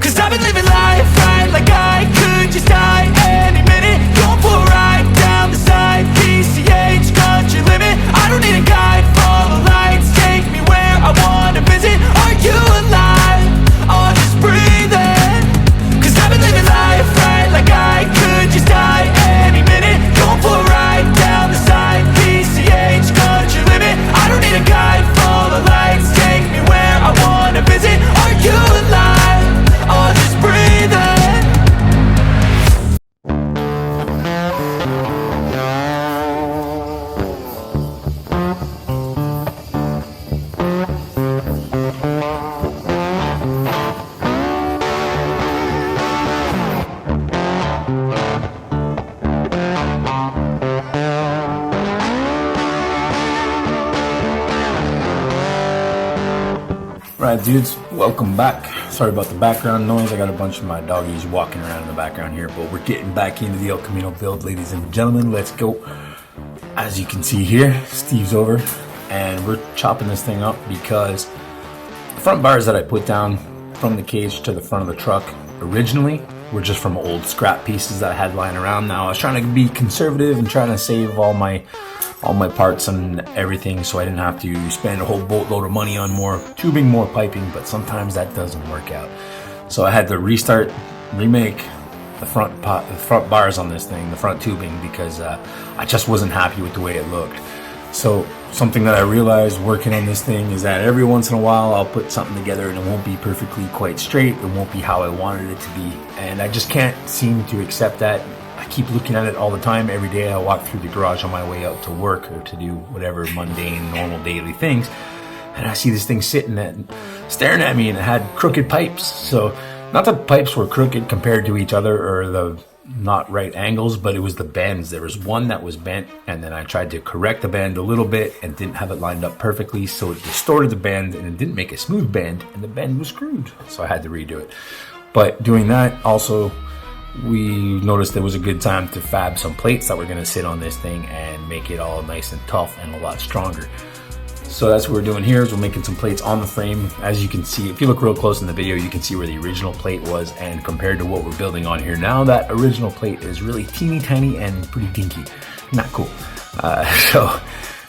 Cause I've been living life right like I could just die any minute. Going for a ride down the side, PCH, country limit. I don't need a guide, follow lights, take me where I wanna visit. Are you alive? I'll just breathe in. Cause I've been living life right like I could just die any minute. Going for a ride down the side, PCH, country limit. I don't need a guide, follow lights, take me where I wanna visit. Are you alive? I'll just breathe in. Alright dudes, welcome back. Sorry about the background noise. I got a bunch of my doggies walking around in the background here, but we're getting back into the Elcamino build, ladies and gentlemen. Let's go. As you can see here, Steve's over and we're chopping this thing up because the front bars that I put down from the cage to the front of the truck originally were just from old scrap pieces that I had lying around. Now I was trying to be conservative and trying to save all my parts and everything, so I didn't have to spend a whole boatload of money on more tubing, more piping, but sometimes that doesn't work out. So I had to remake the front bars on this thing, the front tubing, because I just wasn't happy with the way it looked. So something that I realized working on this thing is that every once in a while I'll put something together and it won't be perfectly quite straight, it won't be how I wanted it to be, and I just can't seem to accept that. I keep looking at it all the time. Every day I walk through the garage on my way out to work or to do whatever mundane, normal daily things, and I see this thing sitting and staring at me, and it had crooked pipes. So not that the pipes were crooked compared to each other or the not right angles, but it was the bends. There was one that was bent, and then I tried to correct the bend a little bit and didn't have it lined up perfectly, so it distorted the bend and it didn't make a smooth bend, and the bend was screwed, so I had to redo it. But doing that, also we noticed it was a good time to fab some plates that were going to sit on this thing and make it all nice and tough and a lot stronger. So that's what we're doing here, is we're making some plates on the frame. As you can see, if you look real close in the video, you can see where the original plate was, and compared to what we're building on here now, that original plate is really teeny tiny and pretty dinky. Not cool. So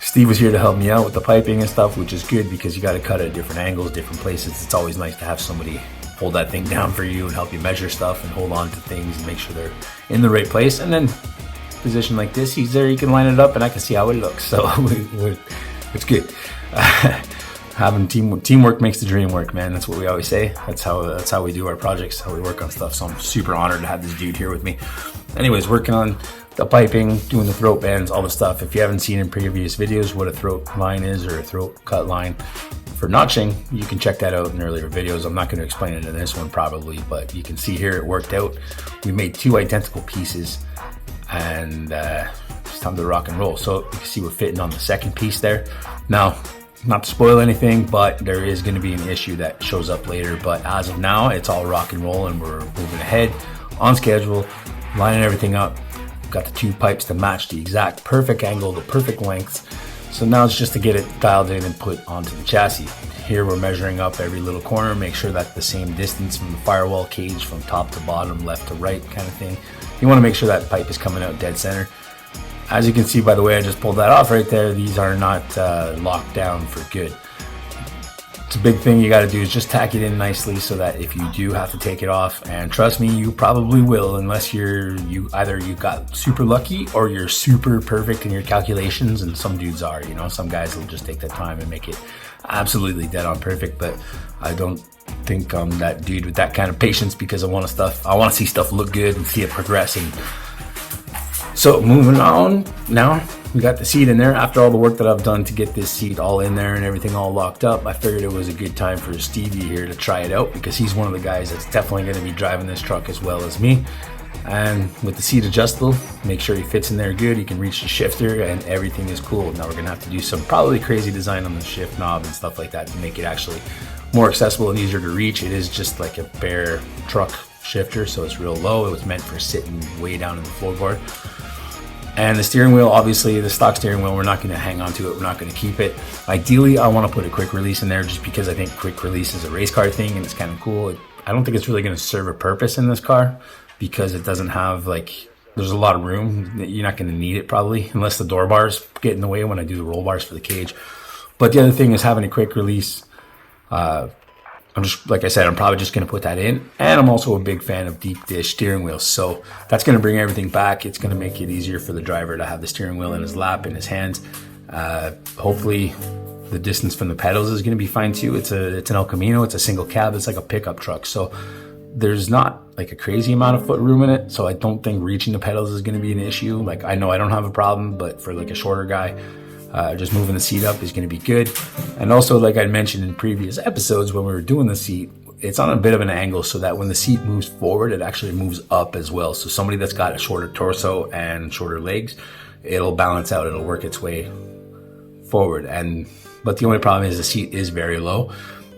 Steve was here to help me out with the piping and stuff, which is good because you got to cut at different angles, different places. It's always nice to have somebody hold that thing down for you and help you measure stuff and hold on to things and make sure they're in the right place. And then position like this, he's there, he can line it up and I can see how it looks. So it's good. Having teamwork makes the dream work, man. That's what we always say. That's how we do our projects, how we work on stuff. So I'm super honored to have this dude here with me. Anyways, working on the piping, doing the throat bands, all the stuff. If you haven't seen in previous videos what a throat line is or a throat cut line for notching, you can check that out in earlier videos. I'm not going to explain it in this one probably, but you can see here it worked out. We made two identical pieces, and it's time to rock and roll. So you can see we're fitting on the second piece there. Now, not to spoil anything, but there is going to be an issue that shows up later, but as of now it's all rock and roll and we're moving ahead on schedule, lining everything up. Got the two pipes to match the exact perfect angle, the perfect lengths. So now it's just to get it dialed in and put onto the chassis. Here we're measuring up every little corner, make sure that's the same distance from the firewall cage from top to bottom, left to right kind of thing. You want to make sure that pipe is coming out dead center. As you can see by the way I just pulled that off right there, these are not locked down for good. It's a big thing you got to do is just tack it in nicely so that if you do have to take it off, and trust me, you probably will, unless either you got super lucky or you're super perfect in your calculations, and some dudes are, you know, some guys will just take their time and make it absolutely dead on perfect, but I don't think I'm that dude with that kind of patience because I want to see stuff look good and see it progressing. So moving on, now we got the seat in there. After all the work that I've done to get this seat all in there and everything all locked up, I figured it was a good time for Stevie here to try it out because he's one of the guys that's definitely going to be driving this truck as well as me. And with the seat adjustable, make sure he fits in there good. You can reach the shifter and everything is cool. Now we're going to have to do some probably crazy design on the shift knob and stuff like that to make it actually more accessible and easier to reach. It is just like a bare truck shifter, so it's real low. It was meant for sitting way down in the floorboard. And the steering wheel, obviously the stock steering wheel, we're not going to hang on to it, we're not going to keep it. Ideally I want to put a quick release in there just because I think quick release is a race car thing and it's kind of cool. I don't think it's really going to serve a purpose in this car because it doesn't have there's a lot of room. You're not going to need it probably unless the door bars get in the way when I do the roll bars for the cage. But the other thing is having a quick release. I'm just, like I said, I'm probably just going to put that in. And I'm also a big fan of deep dish steering wheels. So that's going to bring everything back. It's going to make it easier for the driver to have the steering wheel in his lap, in his hands. Hopefully the distance from the pedals is going to be fine too. It's an Elcamino. It's a single cab. It's like a pickup truck. So there's not like a crazy amount of foot room in it. So I don't think reaching the pedals is going to be an issue. Like, I know I don't have a problem, but for like a shorter guy, just moving the seat up is going to be good. And also, like I mentioned in previous episodes when we were doing the seat, it's on a bit of an angle so that when the seat moves forward, it actually moves up as well. So somebody that's got a shorter torso and shorter legs, it'll balance out. It'll work its way forward. But the only problem is the seat is very low.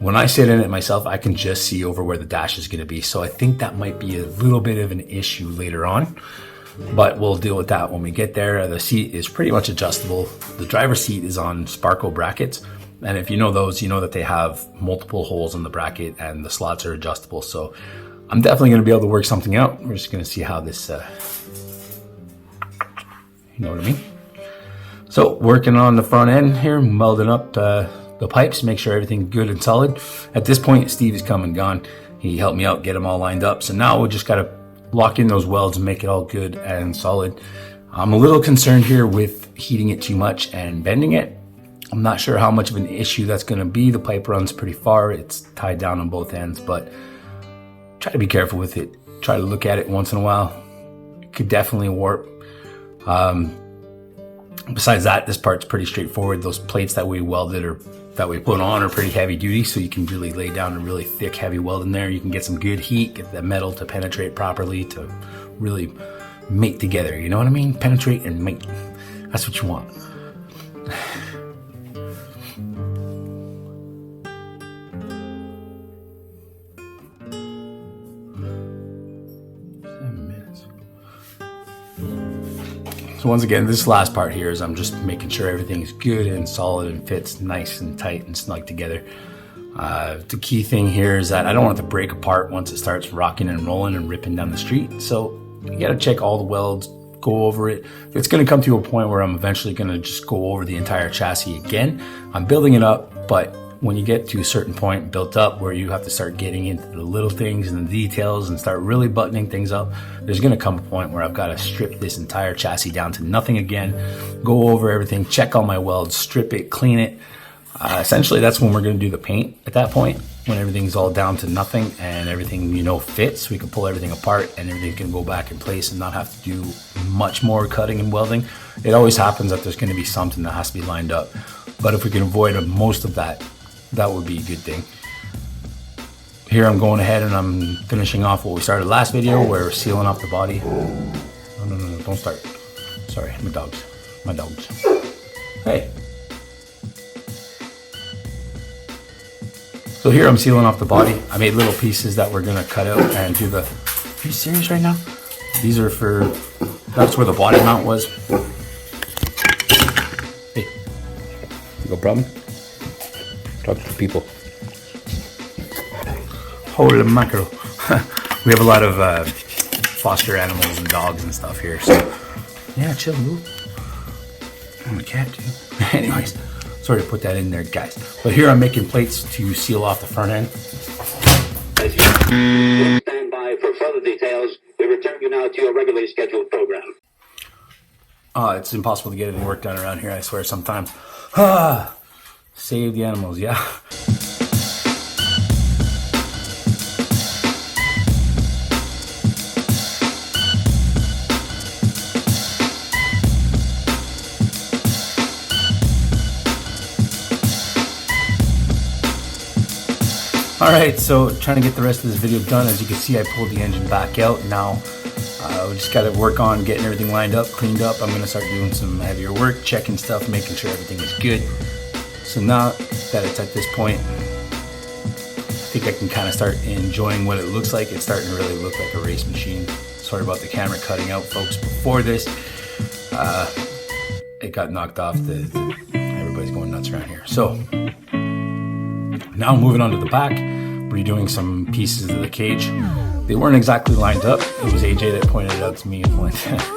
When I sit in it myself, I can just see over where the dash is going to be. So I think that might be a little bit of an issue later on. But we'll deal with that when we get there. The seat is pretty much adjustable. The driver's seat is on Sparco brackets. And if you know those, you know that they have multiple holes in the bracket and the slots are adjustable. So I'm definitely going to be able to work something out. We're just going to see how this, you know what I mean? So working on the front end here, welding up the pipes, make sure everything's good and solid. At this point, Steve is come and gone. He helped me out, get them all lined up. So now we just got to lock in those welds and make it all good and solid. I'm a little concerned here with heating it too much and bending it. I'm not sure how much of an issue that's going to be. The pipe runs pretty far. It's tied down on both ends, but try to be careful with it. Try to look at it once in a while. It could definitely warp. Besides that, this part's pretty straightforward. Those plates that we welded or that we put on are pretty heavy duty, so you can really lay down a really thick, heavy weld in there. You can get some good heat, get the metal to penetrate properly, to really mate together. You know what I mean? Penetrate and mate. That's what you want. So once again, this last part here is I'm just making sure everything is good and solid and fits nice and tight and snug together. The key thing here is that I don't want it to break apart once it starts rocking and rolling and ripping down the street. So you got to check all the welds, go over it. It's going to come to a point where I'm eventually going to just go over the entire chassis again. I'm building it up, but when you get to a certain point built up where you have to start getting into the little things and the details and start really buttoning things up, there's going to come a point where I've got to strip this entire chassis down to nothing again, go over everything, check all my welds, strip it, clean it. Essentially, that's when we're going to do the paint at that point, when everything's all down to nothing and everything, fits. We can pull everything apart and everything can go back in place and not have to do much more cutting and welding. It always happens that there's going to be something that has to be lined up. But if we can avoid most of that, that would be a good thing. Here I'm going ahead and I'm finishing off what we started last video where we're sealing off the body. No, don't start. Sorry, my dogs. Hey. So here I'm sealing off the body. I made little pieces that we're gonna cut out and do the, are you serious right now? These are that's where the body mount was. Hey, no problem? Talk to the people. Holy mackerel. We have a lot of foster animals and dogs and stuff here, so yeah, chill, move. I'm a cat too. Anyways, sorry to put that in there, guys. But here I'm making plates to seal off the front end. Stand by for further details. We return you now to your regularly scheduled program. It's impossible to get any work done around here, I swear, sometimes. Save the animals, yeah. All right, so trying to get the rest of this video done. As you can see, I pulled the engine back out. Now we just got to work on getting everything lined up, cleaned up. I'm going to start doing some heavier work, checking stuff, making sure everything is good. So now that it's at this point, I think I can kind of start enjoying what it looks like. It's starting to really look like a race machine. Sorry about the camera cutting out, folks. Before this, it got knocked off. Everybody's going nuts around here. So now moving on to the back. We're redoing some pieces of the cage. They weren't exactly lined up. It was AJ that pointed it out to me when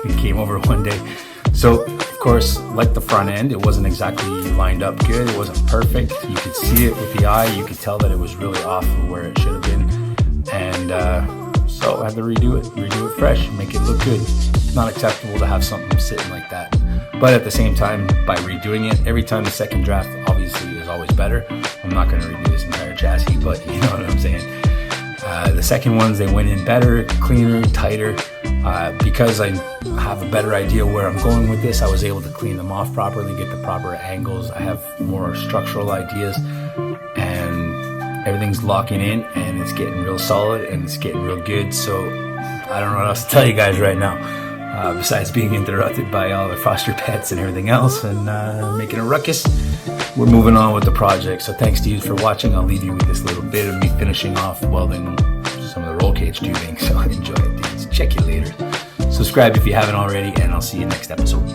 he came over one day. So, of course, like the front end, it wasn't exactly lined up good. It wasn't perfect. You could see it with the eye. You could tell that it was really off of where it should have been. And so I had to redo it fresh, make it look good. It's not acceptable to have something sitting like that. But at the same time, by redoing it, every time the second draft obviously is always better. I'm not going to redo this entire chassis, but you know what I'm saying. The second ones, they went in better, cleaner, tighter. Because I have a better idea where I'm going with this, I was able to clean them off properly, get the proper angles. I have more structural ideas, and everything's locking in, and it's getting real solid, and it's getting real good. So I don't know what else to tell you guys right now, besides being interrupted by all the foster pets and everything else, and making a ruckus. We're moving on with the project. So thanks to you for watching. I'll leave you with this little bit of me finishing off welding some of the roll cage tubing. So enjoy it, dudes. Check you later. Subscribe if you haven't already, and I'll see you next episode.